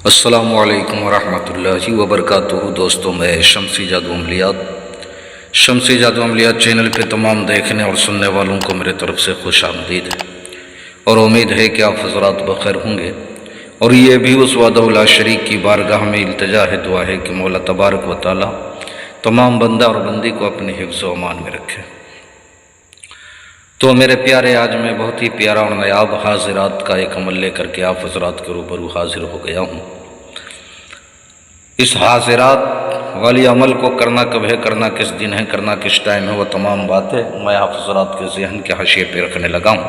السلام علیکم ورحمۃ اللہ وبرکاتہ۔ دوستوں، میں شمسی جادو عملیات چینل پہ تمام دیکھنے اور سننے والوں کو میرے طرف سے خوش آمدید ہے، اور امید ہے کہ آپ حضرات بخیر ہوں گے۔ اور یہ بھی اس وحدہ لا شریک کی بارگاہ میں التجا ہے، دعا ہے کہ مولا تبارک و تعالی تمام بندہ اور بندی کو اپنے حفظ و امان میں رکھے۔ تو میرے پیارے، آج میں بہت ہی پیارا اور نایاب حاضرات کا ایک عمل لے کر کے آپ حضرات کے روبرو حاضر ہو گیا ہوں۔ اس حاضرات والی عمل کو کرنا کب ہے، کرنا کس دن ہے، کرنا کس ٹائم ہے، وہ تمام باتیں میں آپ حضرات کے ذہن کے حاشیے پہ رکھنے لگا ہوں۔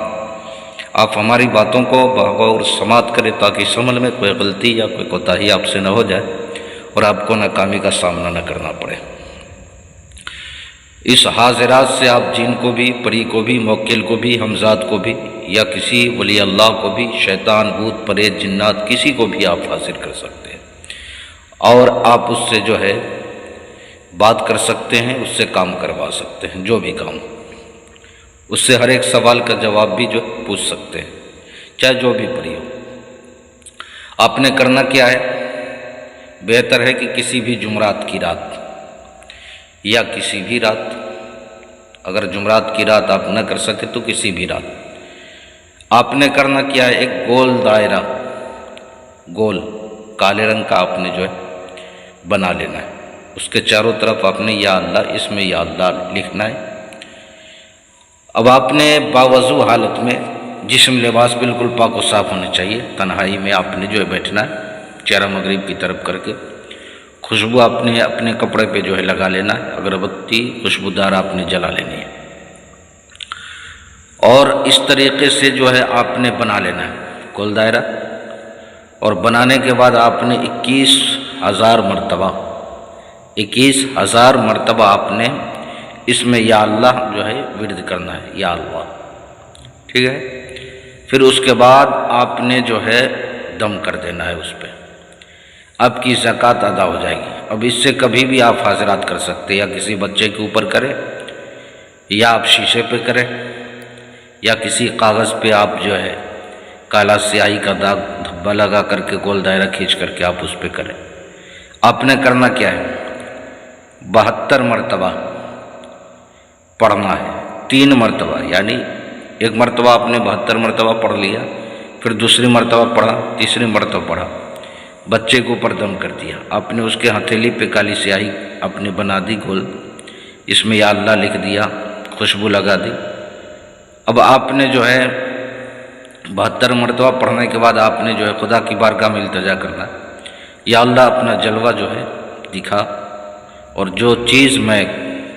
آپ ہماری باتوں کو بغور سماعت کریں تاکہ اس عمل میں کوئی غلطی یا کوئی کوتاہی آپ سے نہ ہو جائے اور آپ کو ناکامی کا سامنا نہ کرنا پڑے۔ اس حاضرات سے آپ جن کو بھی، پری کو بھی، موکل کو بھی، ہمزاد کو بھی، یا کسی ولی اللہ کو بھی، شیطان، بھوت، پریت، جنات، کسی کو بھی آپ حاضر کر سکتے ہیں، اور آپ اس سے جو ہے بات کر سکتے ہیں، اس سے کام کروا سکتے ہیں، جو بھی کام، اس سے ہر ایک سوال کا جواب بھی جو پوچھ سکتے ہیں، چاہے جو بھی پری ہو۔ آپ نے کرنا کیا ہے؟ بہتر ہے کہ کسی بھی جمعرات کی رات یا کسی بھی رات، اگر جمعرات کی رات آپ نہ کر سکے تو کسی بھی رات، آپ نے کرنا کیا ہے؟ ایک گول دائرہ، گول کالے رنگ کا آپ نے جو ہے بنا لینا ہے۔ اس کے چاروں طرف آپ نے یا اللہ، اس میں یا اللہ لکھنا ہے۔ اب آپ نے باوضو حالت میں، جسم لباس بالکل پاک و صاف ہونے چاہیے، تنہائی میں آپ نے جو ہے بیٹھنا ہے، چہرہ مغرب کی طرف کر کے، خوشبو آپ نے اپنے کپڑے پہ جو ہے لگا لینا ہے، اگربتی خوشبودار آپ نے جلا لینی ہے، اور اس طریقے سے جو ہے آپ نے بنا لینا ہے گول دائرہ۔ اور بنانے کے بعد آپ نے 21,000 مرتبہ آپ نے اس میں یا اللہ جو ہے ورد کرنا ہے، یا اللہ، ٹھیک ہے؟ پھر اس کے بعد آپ نے جو ہے دم کر دینا ہے اس پہ، آپ کی زکوٰۃ ادا ہو جائے گی۔ اب اس سے کبھی بھی آپ حاضرات کر سکتے، یا کسی بچے کے اوپر کریں، یا آپ شیشے پہ کریں، یا کسی کاغذ پہ آپ جو ہے کالا سیاہی کا داغ دھبا لگا کر کے گول دائرہ کھینچ کر کے آپ اس پہ کریں۔ آپ نے کرنا کیا ہے؟ 72 مرتبہ پڑھنا ہے، 3 مرتبہ، یعنی ایک مرتبہ آپ نے 72 مرتبہ پڑھ لیا، پھر دوسری مرتبہ پڑھا، تیسری مرتبہ پڑھا، بچے کے اوپر دم کر دیا، آپ نے اس کے ہتھیلی پہ کالی سیاہی اپنے بنا دی گول، اس میں یا اللہ لکھ دیا، خوشبو لگا دی۔ اب آپ نے جو ہے 72 مرتبہ پڑھنے کے بعد آپ نے جو ہے خدا کی بارگاہ میں التجا کرنا ہے، یا اللہ اپنا جلوہ جو ہے دکھا، اور جو چیز میں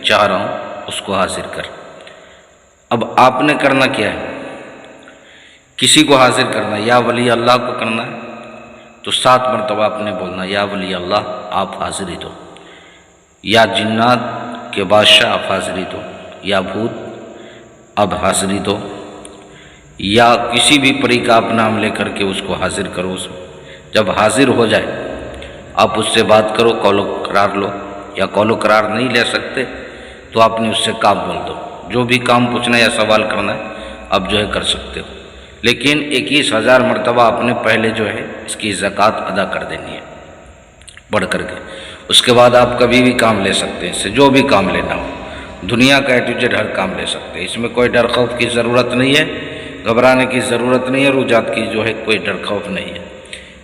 چاہ رہا ہوں اس کو حاضر کر۔ اب آپ نے کرنا کیا ہے؟ کسی کو حاضر کرنا ہے، یا ولی اللہ کو کرنا ہے تو 7 مرتبہ آپ نے بولنا، یا ولی اللہ آپ حاضری دو، یا جنات کے بادشاہ آپ حاضری دو، یا بھوت اب حاضری دو، یا کسی بھی پری کا آپ نام لے کر کے اس کو حاضر کرو۔ اس میں جب حاضر ہو جائے آپ اس سے بات کرو، قول و قرار لو، یا قول و قرار نہیں لے سکتے تو آپ نے اس سے کام بول دو، جو بھی کام پوچھنا یا سوال کرنا ہے آپ جو ہے کر سکتے ہو، لیکن 21,000 مرتبہ آپ نے پہلے جو ہے اس کی زکوٰۃ ادا کر دینی ہے پڑھ کر کے۔ اس کے بعد آپ کبھی بھی کام لے سکتے ہیں، اس سے جو بھی کام لینا ہو، دنیا کا اے ٹو زیڈ ہر کام لے سکتے ہیں، اس میں کوئی ڈر خوف کی ضرورت نہیں ہے، گھبرانے کی ضرورت نہیں ہے، رجحان کی جو ہے کوئی ڈر خوف نہیں ہے۔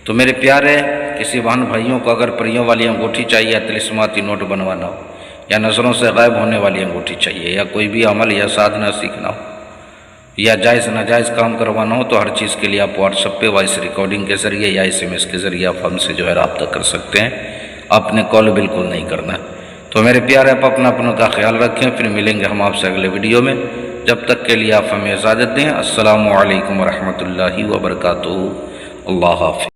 تو میرے پیارے، کسی بہن بھائیوں کو اگر پریوں والی انگوٹھی چاہیے، یا طلسماتی نوٹ بنوانا ہو، یا نظروں سے غائب ہونے والی انگوٹھی چاہیے، یا کوئی بھی عمل یا سادھنا سیکھنا ہو، یا جائز ناجائز کام کروانا ہو، تو ہر چیز کے لیے آپ واٹس ایپ پہ وائس ریکارڈنگ کے ذریعے یا SMS کے ذریعے آپ ہم سے جو ہے رابطہ کر سکتے ہیں، آپ نے کال بالکل نہیں کرنا ہے۔ تو میرے پیارے، آپ اپنوں کا خیال رکھیں، پھر ملیں گے ہم آپ سے اگلے ویڈیو میں، جب تک کے لیے آپ ہمیں اجازت دیں۔ السلام علیکم ورحمۃ اللہ وبرکاتہ۔ اللہ حافظ۔